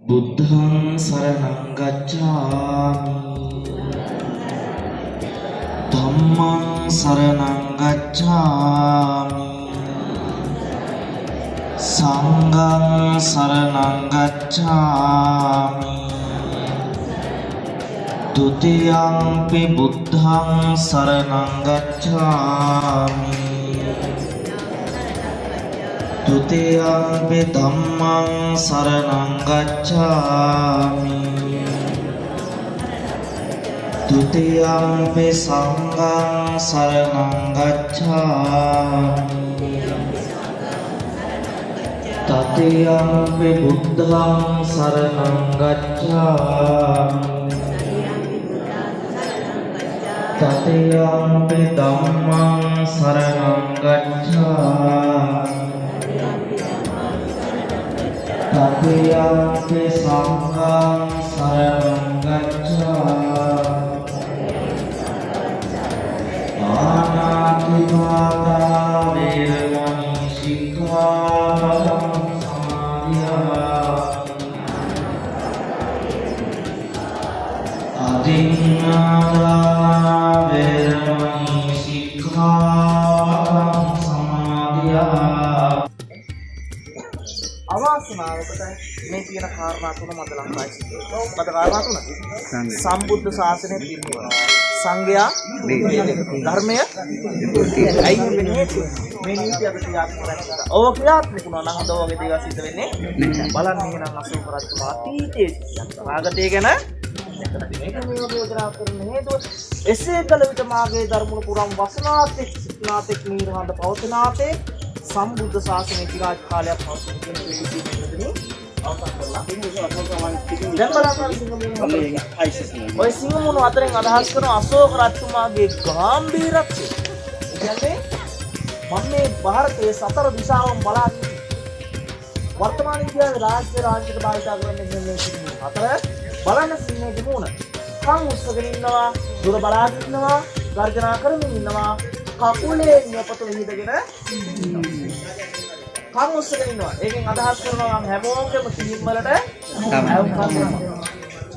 බුද්ධං සරණං ගච්ඡාමි ධම්මං සරණං ගච්ඡාමි සංඝං සරණං ගච්ඡාමි ဒုတိယံ පි බුද්ධං සරණං ගච්ඡාමි ဒုတိယံ පි ධම්මං සරණං ගච්ඡාමි ဒုတိယံ පි සංඝං සරණං ගච්ඡාමි တတိယံ පි බුද්ධං සරණං ගච්ඡාමි တတိယံ පි ධම්මං සරණං ගච්ඡාමි တတိယံ පි සංඝං සරණං ගච්ඡාමි ආනාතිපාතා වේරමණී සික්ඛාපදං සමාදියාමි အදින්නාදානා වේරමණී සික්ඛාපදං සමාදියාමි අවාසනාවකට මේ කියන කාරණා තුන මත ලංකාවේ සිදුවෙනවා. මත කාරණා තුන. සම්බුද්ධ ශාසනය පිළිබඳව. සංඝයා ධර්මය අයි මේ නීති අපි ක්‍රියාත්මක කරනවා. ඔව් ක්‍රියාත්මක වුණා නම් අද වගේ දේවල් සිද්ධ වෙන්නේ නැහැ. බලන්න එහෙනම් අසෝක රජතුමා අතීතයේ ආගතය ගැන මේක මේ යෝජනා කරන හේතුව එසේ කළ විට මාගේ ධර්මුණු පුරම් වසනාතෙක් සිනාතෙක් නිර්හඳ පවතනාතේ සම්බුද්ධ ශාසනය চিරාජ කාලයක් පවතින කියන දෙවියන් අවසන් කරලා ඔය සිංහමුණු අතරින් අදහස් කරන අශෝක රජතුමාගේ ගැඹීරත්වය. කියන්නේ මම මේ ಭಾರತයේ සතර දිශාවන් බලාගෙන වර්තමාන ඉන්දියාවේ රාජ්‍යයට භාවිතා කරන්නේ මේ සිංහමුණු අතර බලන්න සිංහේ මුණ කන් උස්සගෙන ඉන්නවා, දුර බලාගෙන ඉන්නවා, ගර්ජනා කරමින් ඉන්නවා, කකුලේ නියපොතු විහිදගෙන කන් උස්සගෙන ඉන්නවා. ඒකෙන් අදහස් කරනවා නම් හැමෝගෙම සීම් වලට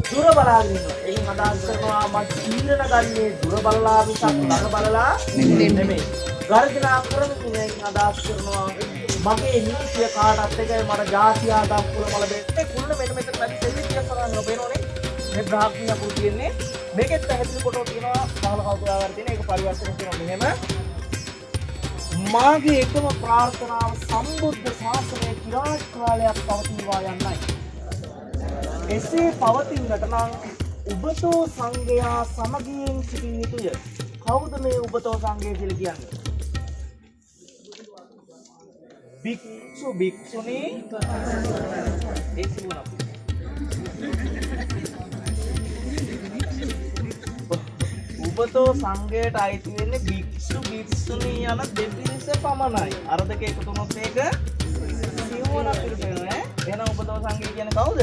දුර බලාගෙන ඉන්නවා. ඒකෙන් අදහස් කරනවා මම තීරණ ගන්නේ දුර බලලා මිසක් ළඟ බලලා නෙමෙයි. ගර්ජනා කරමින් ඒකෙන් අදහස් කරනවා මගේ නීතිය කාටත් එකයි මට ජාතිය ආගම් කුල මල දෙන්නේ කුල්ල මෙන්න මෙතන නැති දෙවි කියනවා නෝබේනෝනේ. මේ බ්‍රාහ්මණය කුල් කියන්නේ මේකෙත් පැහැදිලි කොට තියෙනවා පහළ කවුරුහාර තියෙන ඒක පරිවර්තන කරනවා මෙහෙම මාගේ එකම ප්‍රාර්ථනාව සම්බුද්ධ ශාසනය চিරාජ කාලයක් පවතිනවා යන්නයි. එසේ පවතින්නට නම් උබතෝ සංඝයා සමගියෙන් සිටිය යුතුය. කවුද මේ උබතෝ සංඝය කියලා කියන්නේ? භික්ෂු භික්ෂුණී ඒ සිවුණ උබතෝ සංඝයට අයිති වෙන්නේ භික්ෂු භික්ෂුණී යන දෙපිරිස පමණයි. අර දෙක එකතු වුණොත් ඒක සිවුණ පිළිපෙන්නේ. එහෙනම් උබතෝ සංඝය කියන්නේ කවුද?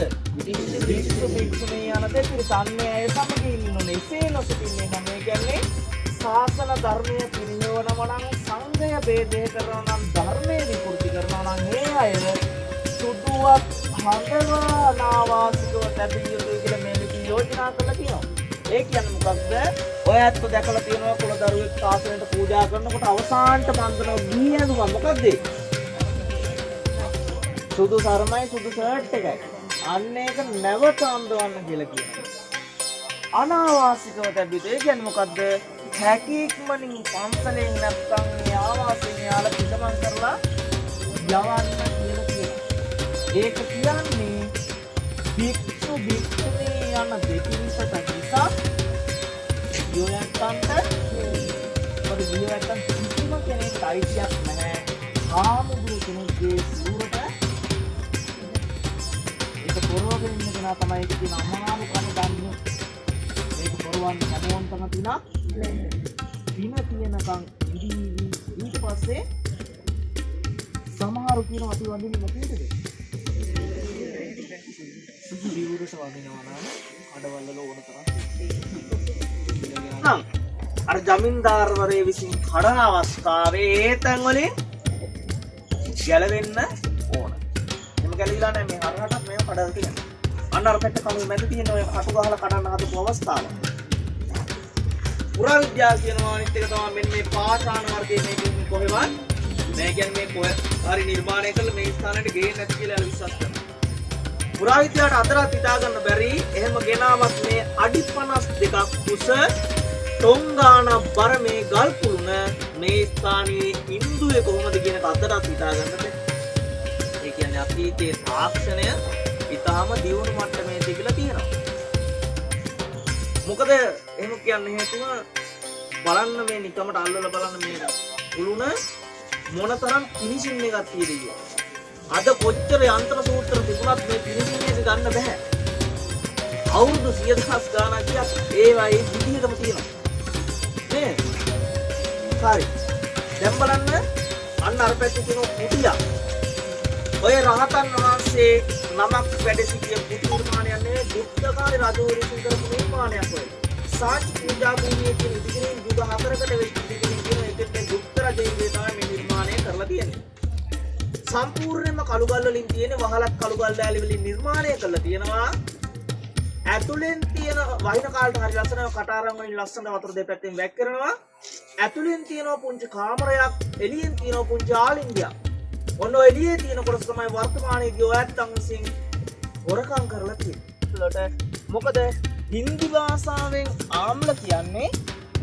භික්ෂු භික්ෂුණී යන දෙපිරිස. අන්නේ අය සමගින් ඉන්නෝනේ. එසේ නොසිටින්නේ නම් ඒ කියන්නේ ශාසන ධර්මයේ පිරිනවනම නම් සංඝය ભેදය කරනවා නම් ධර්මයේ විකෘති කරනවා නම් මේ අය සුදුවත් හඳවනාවාසිකව ලැබිය යුතුයි කියලා මේ ලිපි යෝජනා කරලා තියෙනවා. ඒ කියන්නේ මොකක්ද? ඔය ඇත්ත දැකලා තියෙනවා කුල දරුවෙක් ශාසනයට පූජා කරනකොට අවසානට මන්දනවා ගී ඇඳුම මොකද්ද? සුදු සරමයි සුදු ෂර්ට් එකයි. අන්න ඒක නැවත අඳවන්න කියලා කියනවා. අනාවාසිකව ලැබිය යුතුයි. ඒ කියන්නේ මොකද්ද? හැකියක්මනින් පන්සලෙන් නැත්තම් මේ ආවාසයෙන් යාලා පිටමන් කරලා යවන්න කියලා කියනවා. ඒක කියන්නේ භික්ෂු භික්ෂුණී යන දෙපිරිසට නිසා යෝයන්තන්ට පරිවියයන් කිසිම කෙනෙක් අයිතියක් නැහැ. ආමුදුරු කෙනෙක්ගේ සිවුරට ඒක පොරවගෙන ඉන්න කෙනා තමයි ඒක තියෙන අම්මාම කම දන්නේ. මේක පොරවන්න හැමෝන්ටම තිනා පින තියෙනකන් ඊට පස්සේ සමහරු කියන අපි වඳින්නේ මොකේද? සිවුරට වඳිනවා නම් අඩවල ඕන තරම්. අර ජමින්දාර්වරේ විසින් කඩන අවස්ථාවේ ඒ තැන් වලින් ගැලවෙන්න ඕන. එහෙම ගැලවිලා නැහැ මේ හරහටත් මේව කඩලා තියෙනවා. අන්න අර පැත්ත කණු මැද තියෙන ඔය කටු ගහලා කඩන්න හදපු අවස්ථාව. පුරා විද්‍යාව කියනවා අනිත් එක තමයි මෙන්න මේ පාෂාණ වර්ගයේ මේක කොහෙවත් නෑ කියන්නේ මේ කොහෙ හරි නිර්මාණය කළ මේ ස්ථානයට ගේන්නේ නැති කියලා යාළුවෝ විශ්වාස කරනවා. පුරා විද්‍යාවට අතරත් හිතා ගන්න බැරි එහෙම ගෙනාවත් මේ අඩි 52ක් උස තොංගාන බර මේ ගල් කුළුණ මේ ස්ථානයේ ඉන්දුවේ කොහොමද කියන එක අතරත් හිතා ගන්න බැහැ. ඒ කියන්නේ අතීතයේ තාක්ෂණය ඊටාම දියුණු මට්ටමේ තිබිලා තියෙනවා. මොකද එහෙම කියන්නේ හේතුව බලන්න මේ නිකමට අල්ලලා බලන්න මේ කුළුණ මොනතරම් ෆිනිෂින් එකක් තියෙද කියලා. අද කොච්චර යන්ත්‍ර සූත්‍ර තිබුණත් මේ ෆිනිෂින් එක ගන්න බෑ. අවුරුදු 100,000 ගාණක් ගියා ඒවයි විදිහටම තියෙනවා. නේ? හරි. දැන් බලන්න අන්න අර පැත්තේ තියෙන කුටිය. ඔය රහතන් වහන්සේ නමක් වැඩ සිටිය කුටි නිර්මාණයක් නෙවෙයි දුක්ඛකාරී රජු විසින් කරපු නිර්මාණයක් ඔය. සාච් පූජා භූමියේ තියෙන ඉදිරියෙන් යුග 4කට වෙච්ච ඉදිරියෙන් කියන එකෙන් මේ දුක්ඛ රජුගේ තමයි මේ නිර්මාණය කරලා තියෙන්නේ. සම්පූර්ණයෙන්ම කළුගල් වලින් තියෙන වහලක් කළුගල් දැලි වලින් නිර්මාණය කරලා තියෙනවා. ඇතුලෙන් තියෙන වහින කාලට හරි ලස්සනව කටාරම් වලින් ලස්සන වතුර දෙපැත්තෙන් වැක් කරනවා. ඇතුලෙන් තියෙනවා පුංචි කාමරයක්, එළියෙන් තියෙනවා පුංචි ආලින්දයක්. ඔන්න ඔය එළියේ තියෙන කොටස තමයි වර්තමානයේදී ඔය ඇත්තන් විසින් හොරකම් කරලා තියෙන්නේ. මොකද හින්දි භාෂාවෙන් ආම්ල කියන්නේ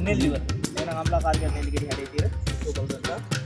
නෙල්ලිවල. එහෙනම් ආම්ලකාර කියන්නේ නෙල්ලි ගෙඩි හැඩේ තියෙන සුබවදන්තා